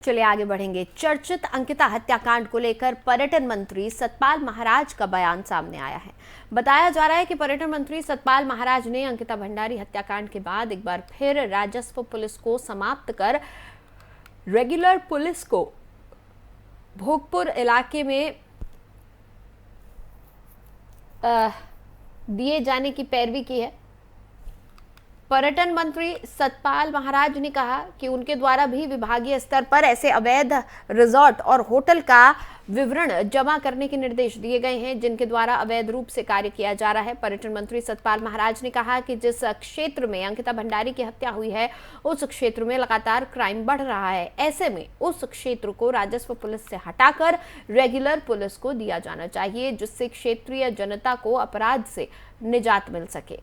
चलिए आगे बढ़ेंगे। चर्चित अंकिता हत्याकांड को लेकर पर्यटन मंत्री सतपाल महाराज का बयान सामने आया है। बताया जा रहा है कि पर्यटन मंत्री सतपाल महाराज ने अंकिता भंडारी हत्याकांड के बाद एक बार फिर राजस्व पुलिस को समाप्त कर रेगुलर पुलिस को भोगपुर इलाके में दिए जाने की पैरवी की है। पर्यटन मंत्री सतपाल महाराज ने कहा कि उनके द्वारा भी विभागीय स्तर पर ऐसे अवैध रिजॉर्ट और होटल का विवरण जमा करने के निर्देश दिए गए हैं जिनके द्वारा अवैध रूप से कार्य किया जा रहा है। पर्यटन मंत्री सतपाल महाराज ने कहा कि जिस क्षेत्र में अंकिता भंडारी की हत्या हुई है उस क्षेत्र में लगातार क्राइम बढ़ रहा है। ऐसे में उस क्षेत्र को राजस्व पुलिस से हटाकर रेगुलर पुलिस को दिया जाना चाहिए जिससे क्षेत्रीय जनता को अपराध से निजात मिल सके।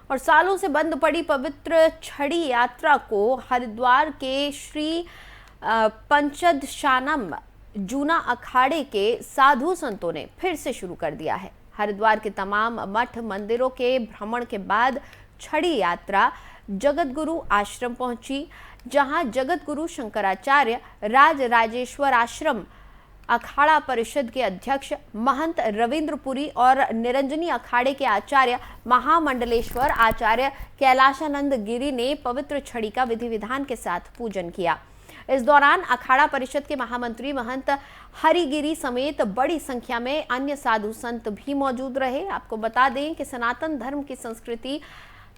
और सालों से बंद पड़ी पवित्र छड़ी यात्रा को हरिद्वार के श्री पंचद शानम जूना अखाड़े के साधु संतों ने फिर से शुरू कर दिया है। हरिद्वार के तमाम मठ मंदिरों के भ्रमण के बाद छड़ी यात्रा जगतगुरु आश्रम पहुंची, जहां जगतगुरु शंकराचार्य राज राजेश्वर आश्रम अखाड़ा परिषद के अध्यक्ष महंत रविंद्रपुरी और निरंजनी अखाड़े के आचार्य महामंडलेश्वर आचार्य कैलाशानंद गिरी ने पवित्र छड़ी का विधि विधान के साथ पूजन किया। इस दौरान अखाड़ा परिषद के महामंत्री महंत हरिगिरी समेत बड़ी संख्या में अन्य साधु संत भी मौजूद रहे। आपको बता दें कि सनातन धर्म की संस्कृति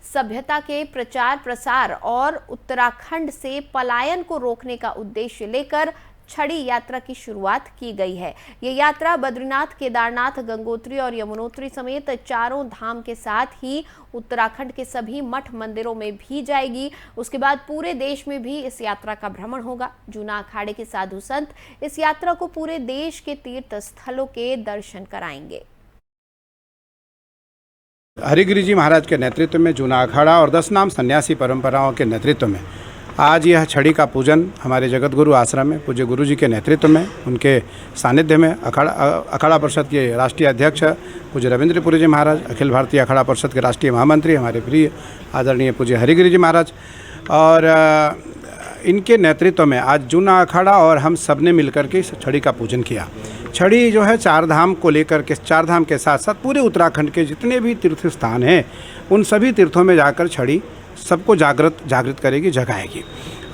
सभ्यता के प्रचार प्रसार और उत्तराखंड से पलायन को रोकने का उद्देश्य लेकर छड़ी यात्रा की शुरुआत की गई है। ये यात्रा बद्रीनाथ, केदारनाथ, गंगोत्री और यमुनोत्री समेत चारों धाम के साथ ही उत्तराखंड के सभी मठ मंदिरों में भी जाएगी। उसके बाद पूरे देश में भी इस यात्रा का भ्रमण होगा। जूना अखाड़े के साधु संत इस यात्रा को पूरे देश के तीर्थ स्थलों के दर्शन कराएंगे। हरिगिरी जी महाराज के नेतृत्व में जूना अखाड़ा और 10 नाम सन्यासी परंपराओं के नेतृत्व में आज यह छड़ी का पूजन हमारे जगतगुरु आश्रम में पूज्य गुरु जी के नेतृत्व में उनके सानिध्य में अखाड़ा परिषद के राष्ट्रीय अध्यक्ष पूज्य रविंद्रपुरी जी महाराज, अखिल भारतीय अखाड़ा परिषद के राष्ट्रीय महामंत्री हमारे प्रिय आदरणीय पूज्य हरिगिरी जी महाराज और इनके नेतृत्व में आज जूना अखाड़ा और हम सब ने मिलकर के इस छड़ी का पूजन किया। छड़ी जो है 4 धाम को लेकर के 4 धाम के साथ साथ पूरे उत्तराखंड के जितने भी तीर्थ स्थान हैं उन सभी तीर्थों में जाकर छड़ी सबको जागृत करेगी, जगाएगी।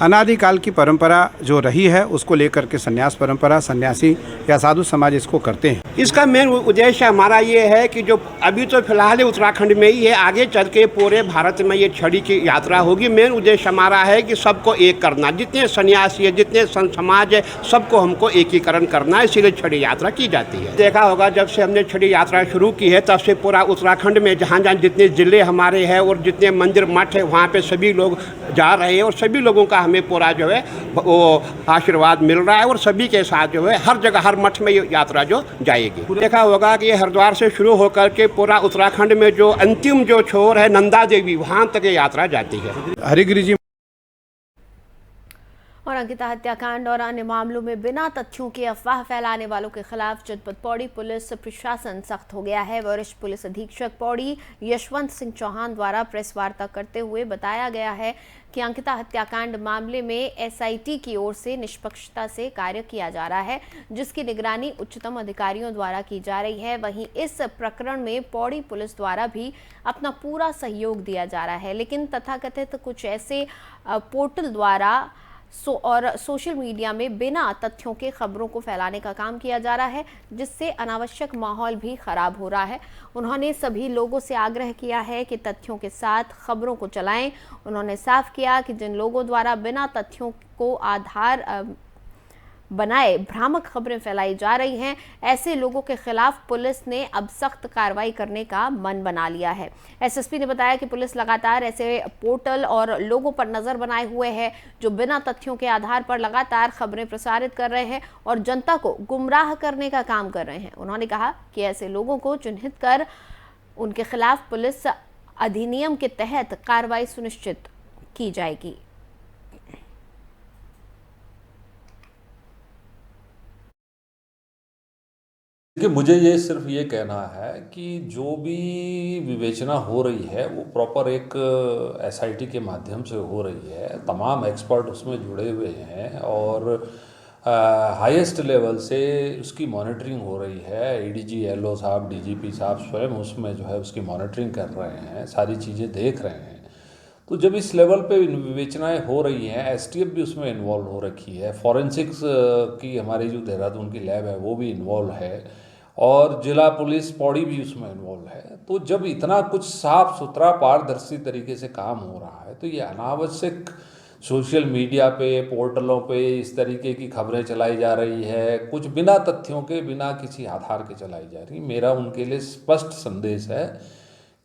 अनादिकाल की परंपरा जो रही है उसको लेकर के संन्यास परंपरा, सन्यासी या साधु समाज इसको करते हैं। इसका मेन उद्देश्य हमारा ये है कि जो अभी तो फिलहाल उत्तराखंड में ही है, आगे चल के पूरे भारत में ये छड़ी की यात्रा होगी। मेन उद्देश्य हमारा है कि सबको एक करना, जितने सन्यासी है, जितने संत समाज है, सबको हमको एकीकरण करना है, इसीलिए छड़ी यात्रा की जाती है। देखा होगा जब से हमने छड़ी यात्रा शुरू की है तब से पूरा उत्तराखंड में जहाँ जहाँ जितने जिले हमारे हैं और जितने मंदिर मठ है वहाँ पे सभी लोग जा रहे हैं और सभी लोगों का हमें पूरा जो है वो आशीर्वाद मिल रहा है और सभी के साथ जो है हर जगह हर मठ में ये यात्रा जो जाएगी। देखा होगा कि ये हरिद्वार से शुरू होकर के पूरा उत्तराखंड में जो अंतिम जो छोर है नंदा देवी, वहां तक ये यात्रा जाती है। हरिगिरी जी और अंकिता हत्याकांड और अन्य मामलों में बिना तथ्यों के अफवाह फैलाने वालों के खिलाफ जनपद पौड़ी पुलिस प्रशासन सख्त हो गया है। वरिष्ठ पुलिस अधीक्षक पौड़ी यशवंत सिंह चौहान द्वारा प्रेस वार्ता करते हुए बताया गया है कि अंकिता हत्याकांड मामले में एसआईटी की ओर से निष्पक्षता से कार्य किया जा रहा है जिसकी निगरानी उच्चतम अधिकारियों द्वारा की जा रही है। वहीं इस प्रकरण में पौड़ी पुलिस द्वारा भी अपना पूरा सहयोग दिया जा रहा है, लेकिन तथाकथित कुछ ऐसे पोर्टल द्वारा और सोशल मीडिया में बिना तथ्यों के खबरों को फैलाने का काम किया जा रहा है जिससे अनावश्यक माहौल भी खराब हो रहा है। उन्होंने सभी लोगों से आग्रह किया है कि तथ्यों के साथ खबरों को चलाएं। उन्होंने साफ किया कि जिन लोगों द्वारा बिना तथ्यों को आधार बनाए भ्रामक खबरें फैलाई जा रही हैं, ऐसे लोगों के खिलाफ पुलिस ने अब सख्त कार्रवाई करने का मन बना लिया है। एसएसपी ने बताया कि पुलिस लगातार ऐसे पोर्टल और लोगों पर नजर बनाए हुए है जो बिना तथ्यों के आधार पर लगातार खबरें प्रसारित कर रहे हैं और जनता को गुमराह करने का काम कर रहे हैं। उन्होंने कहा कि ऐसे लोगों को चिन्हित कर उनके खिलाफ पुलिस अधिनियम के तहत कार्रवाई सुनिश्चित की जाएगी। कि मुझे ये सिर्फ ये कहना है कि जो भी विवेचना हो रही है वो प्रॉपर एक एसआईटी के माध्यम से हो रही है। तमाम एक्सपर्ट उसमें जुड़े हुए हैं और हाईएस्ट लेवल से उसकी मॉनिटरिंग हो रही है। एडीजी एलओ साहब, डीजीपी साहब स्वयं उसमें जो है उसकी मॉनिटरिंग कर रहे हैं, सारी चीज़ें देख रहे हैं। तो जब इस लेवल पे विवेचनाएं हो रही हैं, एसटीएफ भी उसमें इन्वॉल्व हो रखी है, फॉरेंसिक्स की हमारी जो देहरादून की लैब है वो भी इन्वॉल्व है और जिला पुलिस पौड़ी भी उसमें इन्वॉल्व है। तो जब इतना कुछ साफ सुथरा पारदर्शी तरीके से काम हो रहा है तो ये अनावश्यक सोशल मीडिया पे, पोर्टलों पे इस तरीके की खबरें चलाई जा रही है, कुछ बिना तथ्यों के, बिना किसी आधार के चलाई जा रही। मेरा उनके लिए स्पष्ट संदेश है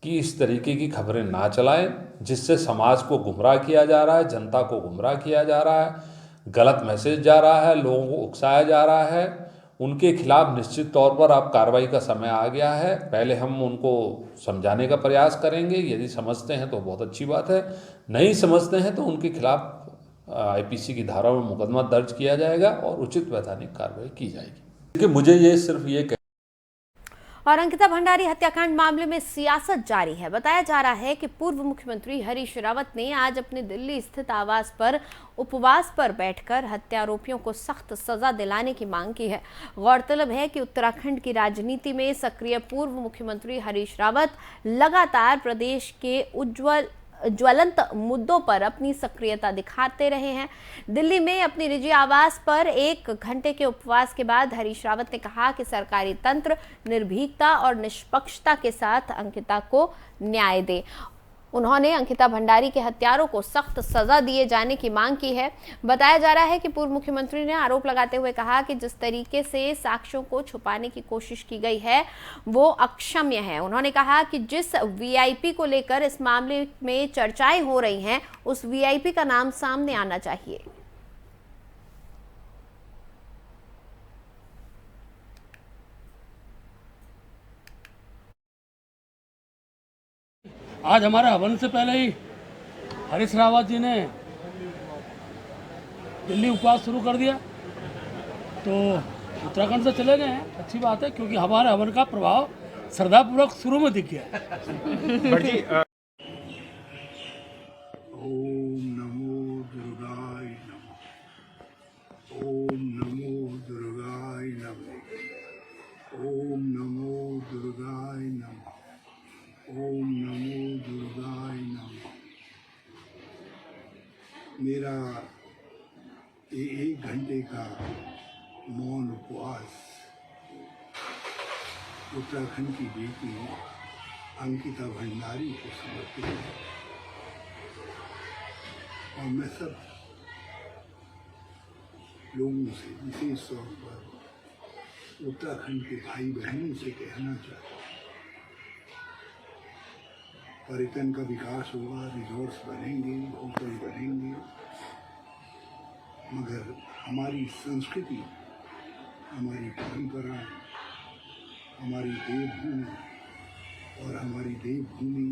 कि इस तरीके की खबरें ना चलाएं, जिससे समाज को गुमराह किया जा रहा है, जनता को गुमराह किया जा रहा है, गलत मैसेज जा रहा है, लोगों को उकसाया जा रहा है। उनके खिलाफ निश्चित तौर पर अब कार्रवाई का समय आ गया है। पहले हम उनको समझाने का प्रयास करेंगे, यदि समझते हैं तो बहुत अच्छी बात है, नहीं समझते हैं तो उनके खिलाफ आईपीसी की धाराओं में मुकदमा दर्ज किया जाएगा और उचित वैधानिक कार्रवाई की जाएगी। देखिए, मुझे ये सिर्फ ये और अंकिता भंडारी हत्याकांड मामले में सियासत जारी है। बताया जा रहा है कि पूर्व मुख्यमंत्री हरीश रावत ने आज अपने दिल्ली स्थित आवास पर उपवास पर बैठकर हत्यारोपियों को सख्त सजा दिलाने की मांग की है। गौरतलब है कि उत्तराखंड की राजनीति में सक्रिय पूर्व मुख्यमंत्री हरीश रावत लगातार प्रदेश के ज्वलंत मुद्दों पर अपनी सक्रियता दिखाते रहे हैं। दिल्ली में अपनी निजी आवास पर 1 घंटे के उपवास के बाद हरीश रावत ने कहा कि सरकारी तंत्र निर्भीकता और निष्पक्षता के साथ अंकिता को न्याय दे। उन्होंने अंकिता भंडारी के हत्यारों को सख्त सजा दिए जाने की मांग की है। बताया जा रहा है कि पूर्व मुख्यमंत्री ने आरोप लगाते हुए कहा कि जिस तरीके से साक्ष्यों को छुपाने की कोशिश की गई है वो अक्षम्य है। उन्होंने कहा कि जिस वीआईपी को लेकर इस मामले में चर्चाएं हो रही हैं, उस वीआईपी का नाम सामने आना चाहिए। आज हमारे हवन से पहले ही हरीश रावत जी ने दिल्ली उपवास शुरू कर दिया, तो उत्तराखंड से चले गए हैं। अच्छी बात है, क्योंकि हमारे हवन का प्रभाव श्रद्धापूर्वक शुरू में दिख गया। ओम नमो दुर्गाय नमः। ओम नमो दुर्गाय नमः। ओम नमो दुर्गाय नमः। ओम नमो दुर्गाय नमः। मेरा ये 1 घंटे का मौन उपवास उत्तराखंड की बेटी अंकिता भंडारी को समर्पित है और मैं सब लोगों से, विशेष तौर पर उत्तराखंड के भाई बहनों से कहना चाहता हूँ, पर्यटन का विकास होगा, रिजॉर्ट्स बनेंगे, होटल बनेंगे, मगर हमारी संस्कृति, हमारी परंपरा, हमारी देवभूमि और हमारी देवभूमि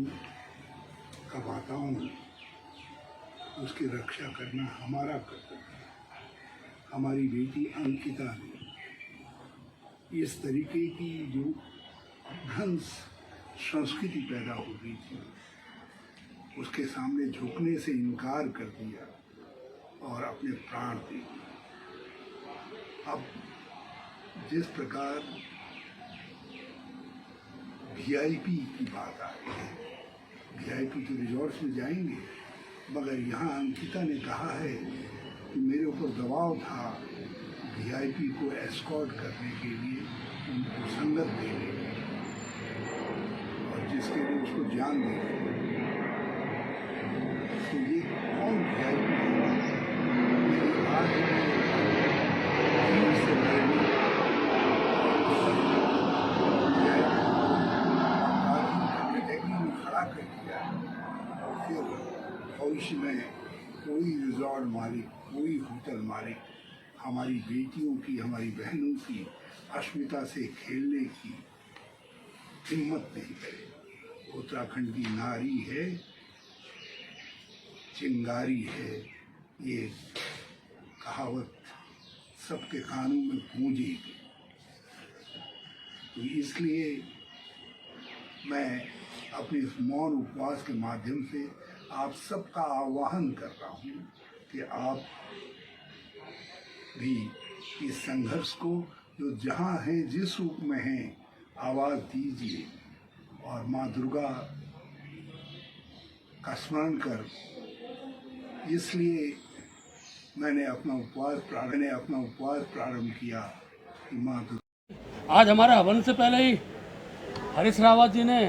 का वातावरण, उसकी रक्षा करना हमारा कर्तव्य है। हमारी बेटी अंकिता ने इस तरीके की जो भ्रंश संस्कृति पैदा हो गई थी, उसके सामने झुकने से इनकार कर दिया और अपने प्राण दे दिए। अब जिस प्रकार वीआईपी की बात आ रही है, वीआईपी तो रिजॉर्ट्स में जाएंगे, मगर यहाँ अंकिता ने कहा है कि मेरे ऊपर दबाव था वीआईपी को एस्कॉर्ट करने के लिए, उनको संगत देने के लिए, और जिसके लिए उसको जान दे। तो ये कौन वीआईपी है? मेरी आज से पहले कैटेगरी में खड़ा कर दिया, और फिर भविष्य में कोई रिजॉर्ट मालिक, कोई होटल मालिक हमारी बेटियों की, हमारी बहनों की अस्मिता से खेलने की हिम्मत नहीं करे। उत्तराखंड की नारी है, चिंगारी है, ये कहावत सबके कानों में गूंजेगी। तो इसलिए मैं अपने इस मौन उपवास के माध्यम से आप सबका आह्वान कर रहा हूँ कि आप भी इस संघर्ष को जो जहाँ है जिस रूप में है आवाज़ दीजिए और माँ दुर्गा का स्मरण कर इसलिए मैंने अपना उपवास प्रारंभ किया कि माँ दुर्गा आज हमारे हवन से पहले ही हरीश रावत जी ने